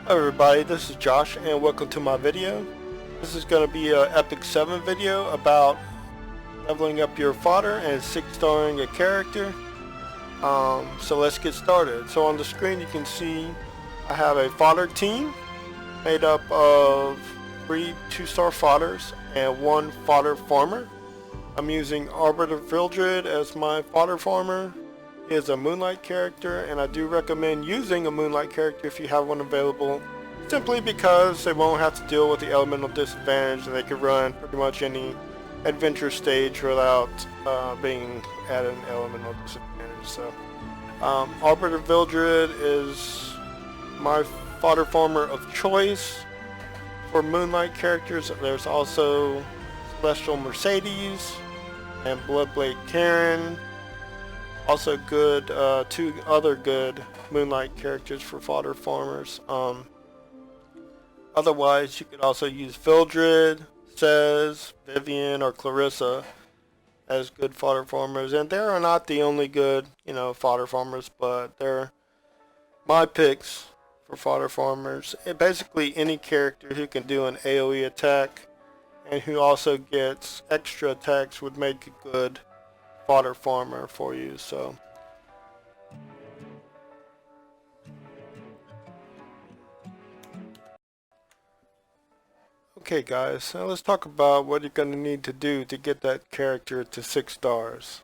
Hello everybody, this is Josh and welcome to my video. This is going to be an Epic 7 video about leveling up your fodder and 6-starring a character. So let's get started. So on the screen you can see I have a fodder team made up of 3 2-star fodders and 1 fodder farmer. I'm using Arbiter Vildred as my fodder farmer. He is a Moonlight character, and I do recommend using a Moonlight character if you have one available, simply because they won't have to deal with the elemental disadvantage and they can run pretty much any adventure stage without being at an elemental disadvantage. So Arbiter Vildred is my fodder farmer of choice. For Moonlight characters, there's also Celestial Mercedes and Bloodblade Karen. Also good, 2 other good Moonlight characters for fodder farmers. Otherwise, you could also use Vildred, Cez, Vivian, or Clarissa as good fodder farmers. And they are not the only good, fodder farmers, but they're my picks for fodder farmers. And basically, any character who can do an AoE attack and who also gets extra attacks would make a good fodder farmer for you. So okay guys, now let's talk about what you're going to need to do to get that character to 6 stars.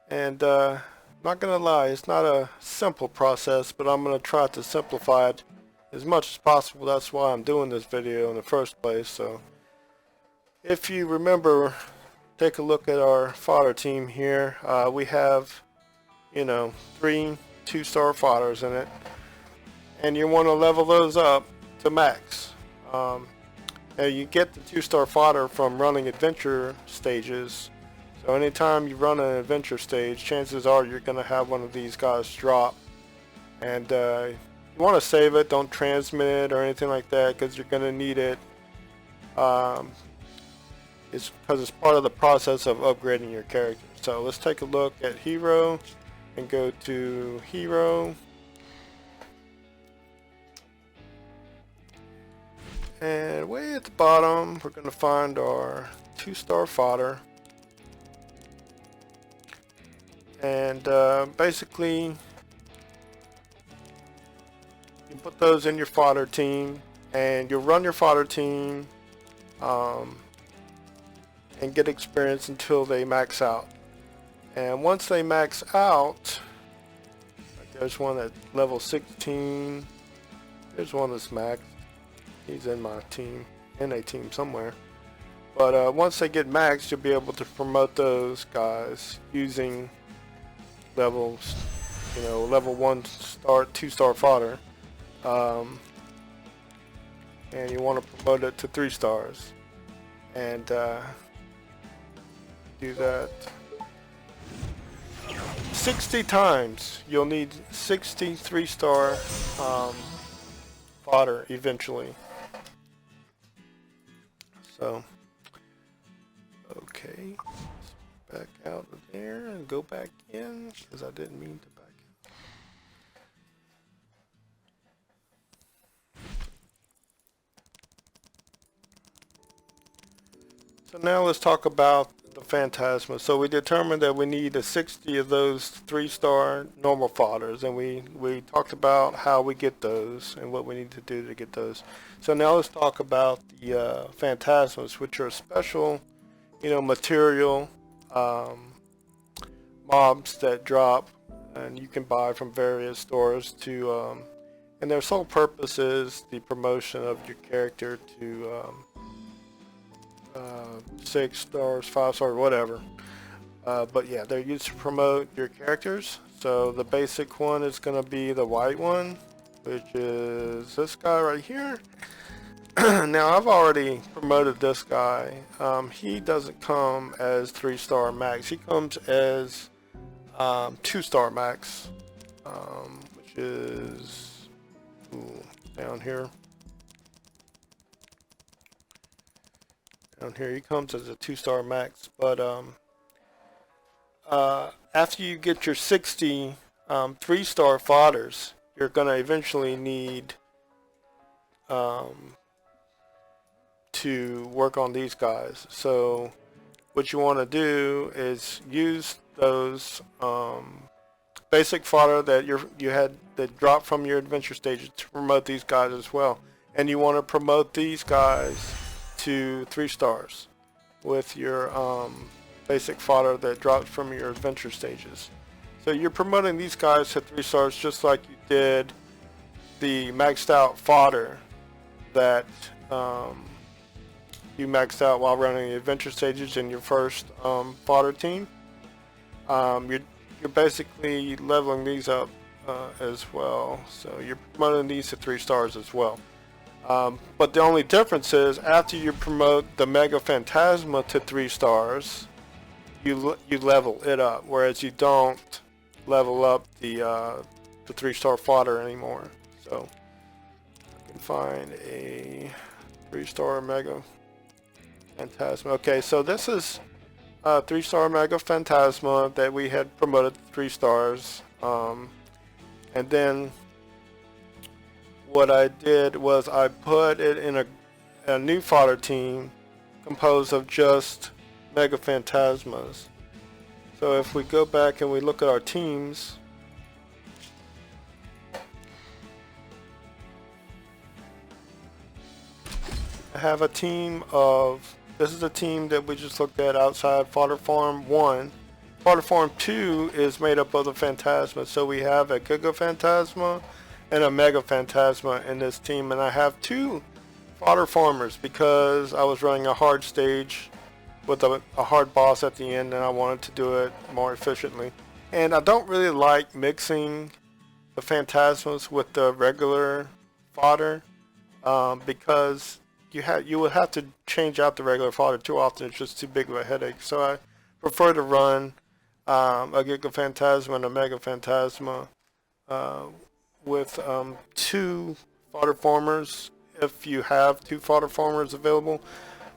And I'm not going to lie, it's not a simple process, but I'm going to try to simplify it as much as possible. That's why I'm doing this video in the first place. So if you remember, take a look at our fodder team here. We have 3 2-star fodders in it, and you want to level those up to max. Now you get the 2-star fodder from running adventure stages, so anytime you run an adventure stage, chances are you're going to have one of these guys drop. And you want to save it, don't transmit it or anything like that, because you're going to need it. It's because it's part of the process of upgrading your character. So let's take a look at Hero and go to Hero. And way at the bottom, we're going to find our 2-star fodder. And basically, you put those in your fodder team, and you'll run your fodder team and get experience until they max out. And once they max out, like there's one at level 16, there's one that's maxed. He's in my team, in a team somewhere. But once they get maxed, you'll be able to promote those guys using levels, level 1-star, 2-star fodder. And you want to promote it to 3 stars. And do that 60 times. You'll need 60 3-star fodder eventually. So okay, let's back out of there and go back in, because I didn't mean to back out. So now let's talk about the Phantasma. So we determined that we need 60 of those 3-star normal fodders, and we talked about how we get those and what we need to do to get those. So now let's talk about the Phantasmas, which are special, material mobs that drop, and you can buy from various stores to, and their sole purpose is the promotion of your character to 6 stars, 5 stars, whatever. But yeah, they're used to promote your characters. So the basic one is going to be the white one, which is this guy right here. Now I've already promoted this guy. He doesn't come as 3-star max. He comes as 2-star max, which is down here. Down here, he comes as a 2-star max, but after you get your 60 3-star fodders, you're going to eventually need to work on these guys. So what you want to do is use those basic fodder that you had that dropped from your adventure stages to promote these guys as well. And you want to promote these guys to 3 stars with your basic fodder that drops from your adventure stages. So you're promoting these guys to 3 stars just like you did the maxed out fodder that you maxed out while running the adventure stages in your first fodder team. You're basically leveling these up as well. So you're promoting these to 3 stars as well. But the only difference is after you promote the Mega Phantasma to 3 stars, you level it up, whereas you don't level up the 3-star fodder anymore. So I can find a 3-star Mega Phantasma. Okay, so this is a 3-star Mega Phantasma that we had promoted to 3 stars. And then what I did was I put it in a new fodder team composed of just Mega Phantasmas. So if we go back and we look at our teams, I have a team of, this is a team that we just looked at outside Fodder Farm 1. Fodder Farm 2 is made up of the Phantasma. So we have a Giga Phantasma and a Mega Phantasma in this team. And I have 2 fodder farmers because I was running a hard stage with a hard boss at the end and I wanted to do it more efficiently. And I don't really like mixing the Phantasmas with the regular fodder because you would have to change out the regular fodder too often. It's just too big of a headache. So I prefer to run a Giga Phantasma and a Mega Phantasma with 2 fodder farmers if you have 2 fodder farmers available.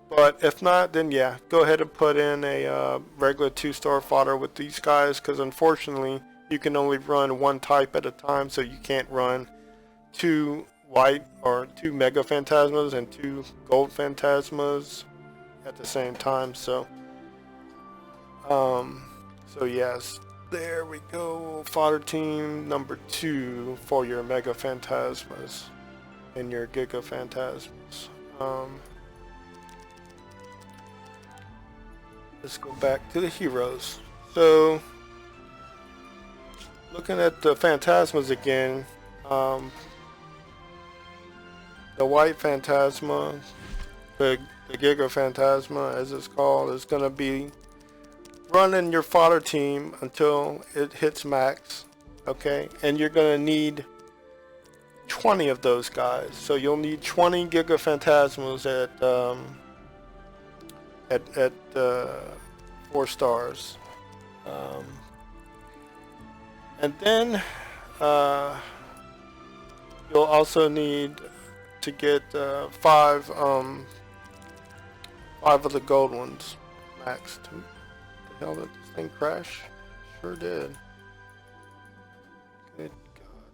But if not, then yeah, go ahead and put in a regular 2-star fodder with these guys, because unfortunately you can only run 1 type at a time, so you can't run 2 white or 2 Mega Phantasmas and 2 gold Phantasmas at the same time. So yes, there we go. Fodder team number 2 for your Mega Phantasmas and your Giga Phantasmas. Let's go back to the heroes. So looking at the Phantasmas again, the white Phantasma, the Giga Phantasma as it's called, is going to be running your fodder team until it hits max. Okay, and you're going to need 20 of those guys. So you'll need 20 Giga Phantasmas at 4 stars. And then you'll also need to get 5 of the gold ones maxed. The hell, did this thing crash? Sure did. Good God.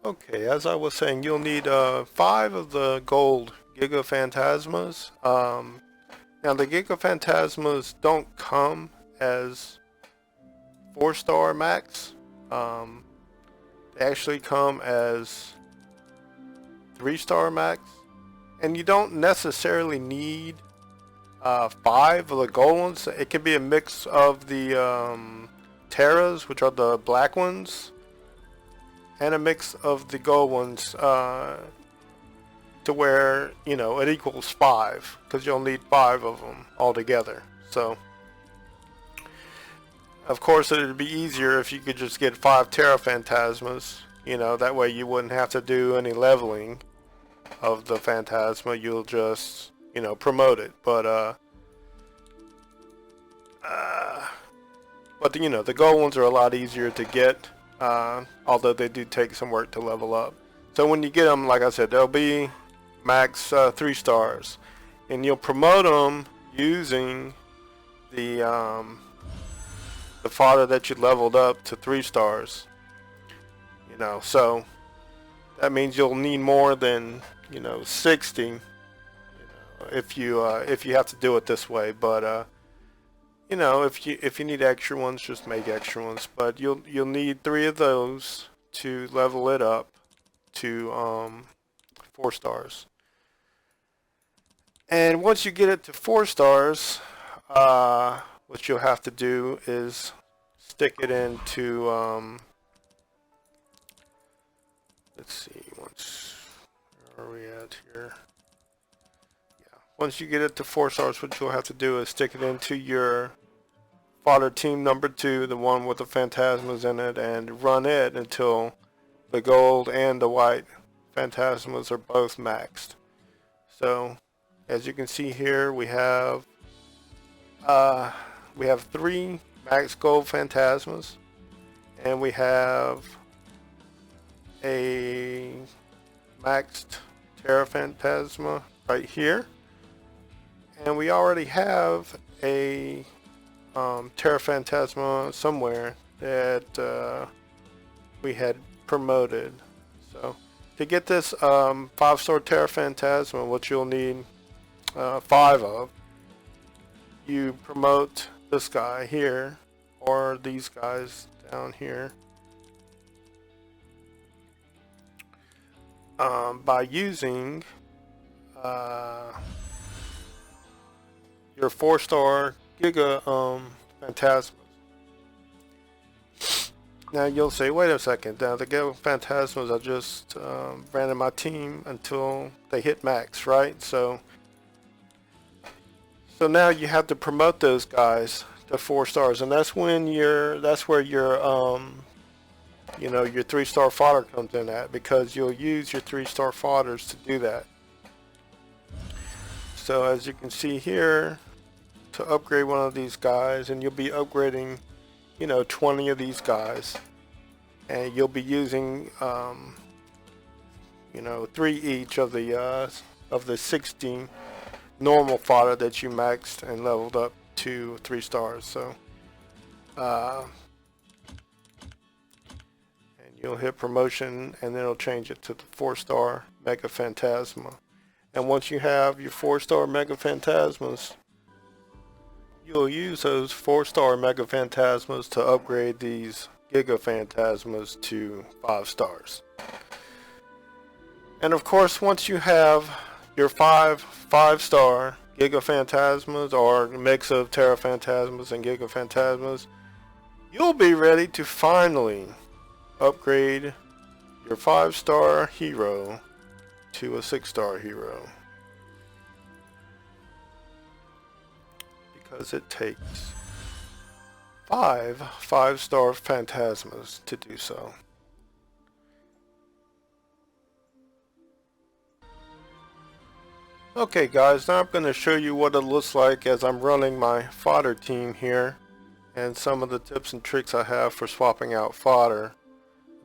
Okay, as I was saying, you'll need 5 of the gold Giga Phantasmas. Now the Giga Phantasmas don't come as 4-star max. They actually come as 3-star max, and you don't necessarily need 5 of the gold ones. It can be a mix of the Terras, which are the black ones, and a mix of the gold ones to where, you know, it equals 5, because you'll need 5 of them altogether. So of course it would be easier if you could just get 5 Terra Phantasmas, you know, that way you wouldn't have to do any leveling of the Phantasma. You'll just, you know, promote it. But you know, the gold ones are a lot easier to get, although they do take some work to level up. So when you get them, like I said, they'll be max 3 stars, and you'll promote them using the fodder that you leveled up to 3 stars. You know, so That means you'll need more than 60, if you have to do it this way. But if you need extra ones, just make extra ones. But you'll need 3 of those to level it up to 4 stars. And once you get it to 4 stars, what you'll have to do is stick it into let's see, where are we at here? Yeah, once you get it to 4 stars, what you'll have to do is stick it into your fodder team number 2, the one with the Phantasmas in it, and run it until the gold and the white Phantasmas are both maxed. So, as you can see here, we have 3 max gold Phantasmas, and we have a maxed Terra Phantasma right here, and we already have a Terra Phantasma somewhere that we had promoted. So to get this 5-star Terra Phantasma, what you'll need 5 of, you promote this guy here, or these guys down here, by using your 4-star Giga Phantasmas. Now you'll say, wait a second, now the Giga Phantasmas, I just ran in my team until they hit max, right? So now you have to promote those guys to 4 stars, and that's where your your 3-star fodder comes in at, because you'll use your 3-star fodders to do that. So as you can see here, to upgrade one of these guys, and you'll be upgrading 20 of these guys, and you'll be using 3 each of the 16 normal fodder that you maxed and leveled up to 3 stars. So and you'll hit promotion, and then it'll change it to the 4-star Mega Phantasma. And once you have your 4-star Mega Phantasmas, you'll use those 4-star Mega Phantasmas to upgrade these Giga Phantasmas to 5 stars. And of course, once you have your 5-star Giga Phantasmas, or a mix of Terra Phantasmas and Giga Phantasmas, you'll be ready to finally upgrade your 5-star hero to a 6-star hero, because it takes 5-star Phantasmas to do so. Okay guys, now I'm going to show you what it looks like as I'm running my fodder team here, and some of the tips and tricks I have for swapping out fodder.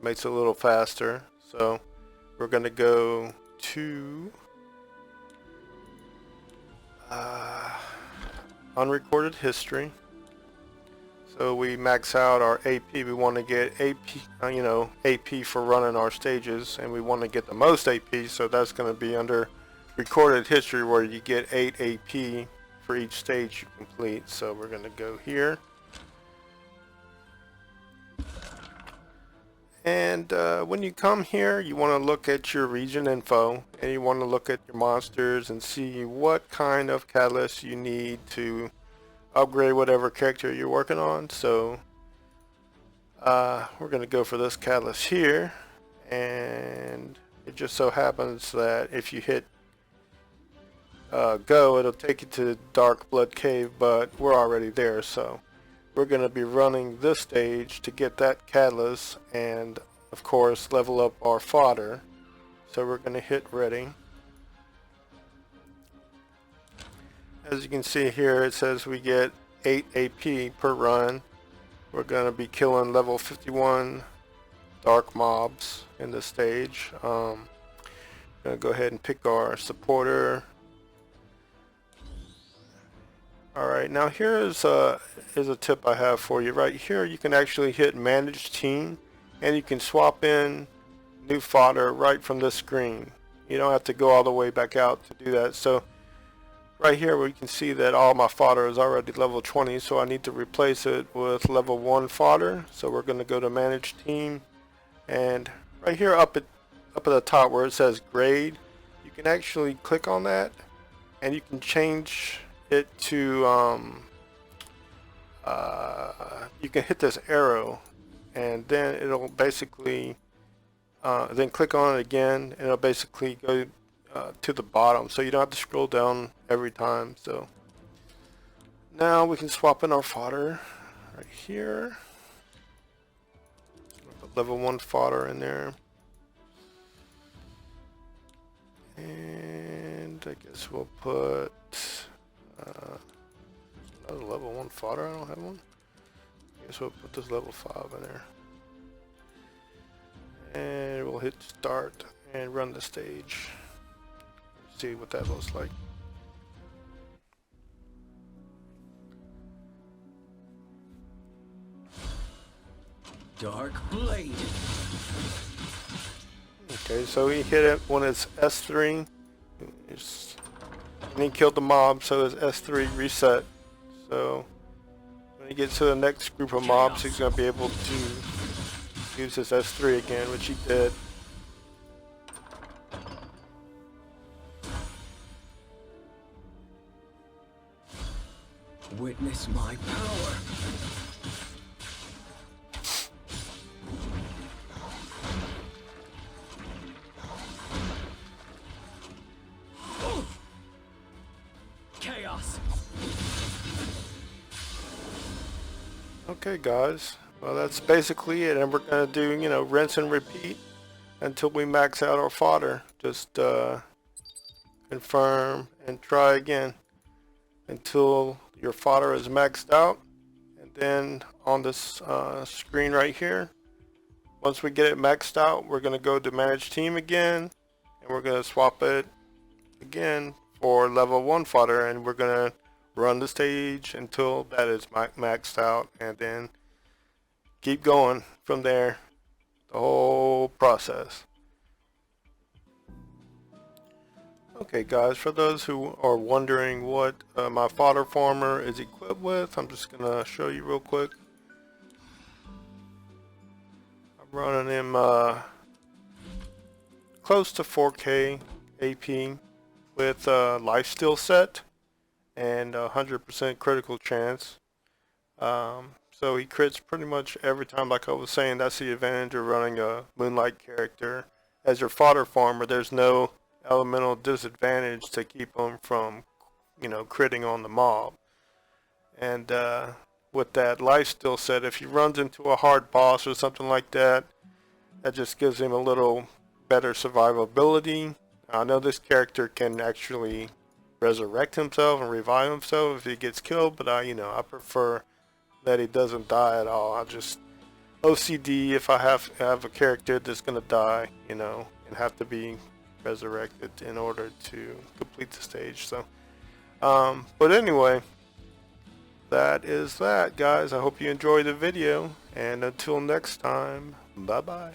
Makes it a little faster. So we're going to go to unrecorded history. So we max out our AP. We want to get AP, AP for running our stages, and we want to get the most AP. So that's going to be under recorded history, where you get 8 AP for each stage you complete. So we're going to go here. And when you come here, you want to look at your region info, and you want to look at your monsters and see what kind of catalyst you need to upgrade whatever character you're working on. So we're going to go for this catalyst here, and it just so happens that if you hit go, it'll take you to Dark Blood Cave, but we're already there, so we're going to be running this stage to get that catalyst and of course level up our fodder. So we're going to hit ready. As you can see here, it says we get 8 AP per run. We're going to be killing level 51 dark mobs in this stage. Going to go ahead and pick our supporter. Alright, now here is a tip I have for you. Right here you can actually hit manage team, and you can swap in new fodder right from this screen. You don't have to go all the way back out to do that. So right here we can see that all my fodder is already level 20, so I need to replace it with level 1 fodder. So we're going to go to manage team, and right here up at the top where it says grade, you can actually click on that and you can change it to you can hit this arrow, and then it'll basically then click on it again and it'll basically go to the bottom, so you don't have to scroll down every time. So now we can swap in our fodder right here. Put level 1 fodder in there, and I guess we'll put another level 1 fodder. I don't have one. I guess we'll put this level 5 in there, and we'll hit start and run the stage. See what that looks like. Dark Blade. Okay, so he hit it when it's S3. And he killed the mob, so his S3 reset. So when he gets to the next group of mobs, he's going to be able to use his S3 again, which he did. Witness my power. Chaos. Okay, guys. Well, that's basically it, and we're gonna do, you know, rinse and repeat until we max out our fodder. Just confirm and try again until your fodder is maxed out, and then on this screen right here, once we get it maxed out, we're going to go to manage team again, and we're going to swap it again for level 1 fodder, and we're going to run the stage until that is maxed out, and then keep going from there, the whole process. Okay, guys, for those who are wondering what my fodder farmer is equipped with, I'm just gonna show you real quick. I'm running him close to 4K AP with lifesteal set and 100% critical chance. So he crits pretty much every time. Like I was saying, that's the advantage of running a Moonlight character. As your fodder farmer, there's no elemental disadvantage to keep him from, you know, critting on the mob. And with that lifesteal set, if he runs into a hard boss or something like that, that just gives him a little better survivability. I know this character can actually resurrect himself and revive himself if he gets killed, but I prefer that he doesn't die at all. I just OCD if I have a character that's gonna die, and have to be resurrected in order to complete the stage. So but anyway, that is that, guys. I hope you enjoyed the video, and until next time, bye bye.